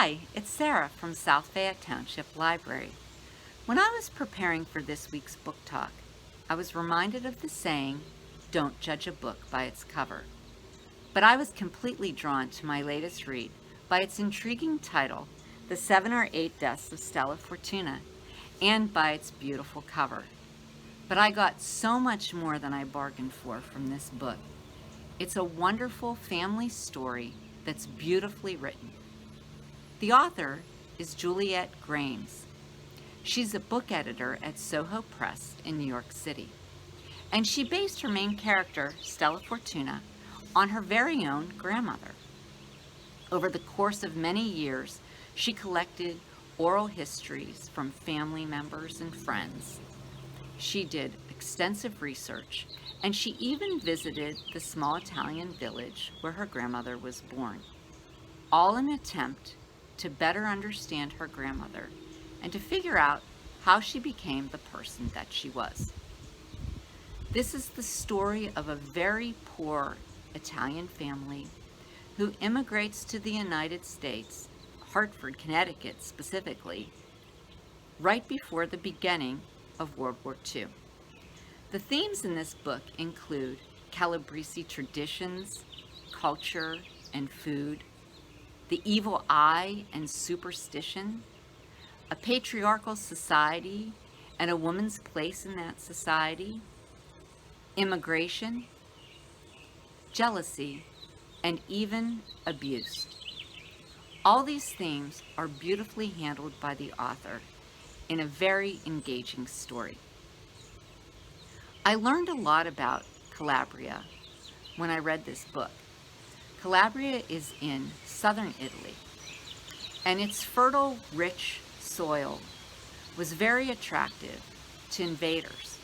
Hi, it's Sarah from South Fayette Township Library. When I was preparing for this week's book talk, I was reminded of the saying, "Don't judge a book by its cover." But I was completely drawn to my latest read by its intriguing title, The 7 or 8 Deaths of Stella Fortuna, and by its beautiful cover. But I got so much more than I bargained for from this book. It's a wonderful family story that's beautifully written. The author is Juliet. She's a book editor at Soho Press in New York City, and she based her main character, Stella Fortuna, on her very own grandmother. Over the course of many years, she collected oral histories from family members and friends. She did extensive research, and she even visited the small Italian village where her grandmother was born, all in an attempt to better understand her grandmother and to figure out how she became the person that she was. This is the story of a very poor Italian family who immigrates to the United States, Hartford, Connecticut specifically, right before the beginning of World War II. The themes in this book include Calabrese traditions, culture, and food, the evil eye and superstition, a patriarchal society and a woman's place in that society, immigration, jealousy, and even abuse. All these themes are beautifully handled by the author in a very engaging story. I learned a lot about Calabria when I read this book. Calabria is in southern Italy, and its fertile, rich soil was very attractive to invaders.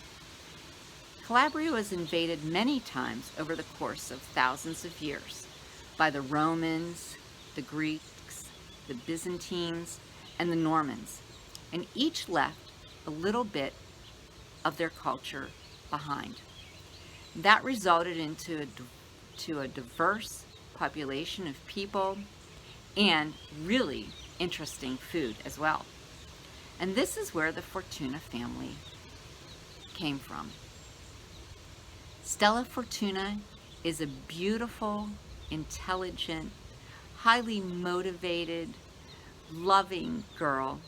Calabria was invaded many times over the course of thousands of years by the Romans, the Greeks, the Byzantines, and the Normans, and each left a little bit of their culture behind. That resulted into a diverse population of people and really interesting food as well. And this is where the Fortuna family came from. Stella Fortuna is a beautiful, intelligent, highly motivated, loving girl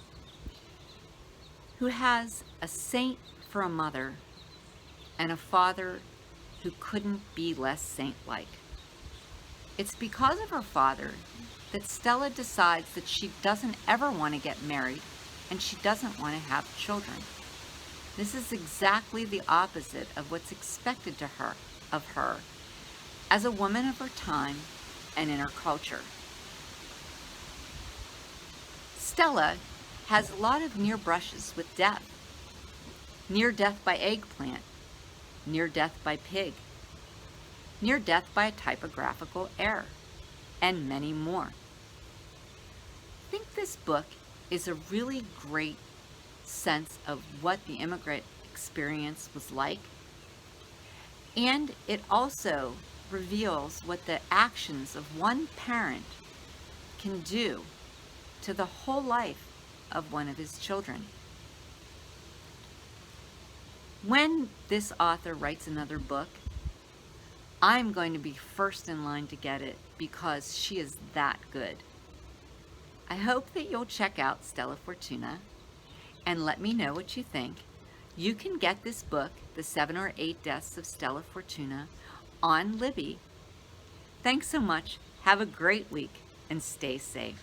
who has a saint for a mother and a father who couldn't be less saint-like. It's because of her father that Stella decides that she doesn't ever want to get married and she doesn't want to have children. This is exactly the opposite of what's expected of her as a woman of her time and in her culture. Stella has a lot of near brushes with death. Near death by eggplant, near death by pig, near death by a typographical error, and many more. I think this book is a really great sense of what the immigrant experience was like, and it also reveals what the actions of one parent can do to the whole life of one of his children. When this author writes another book, I'm going to be first in line to get it because she is that good. I hope that you'll check out Stella Fortuna and let me know what you think. You can get this book, The 7 or 8 Deaths of Stella Fortuna, on Libby. Thanks so much. Have a great week and stay safe.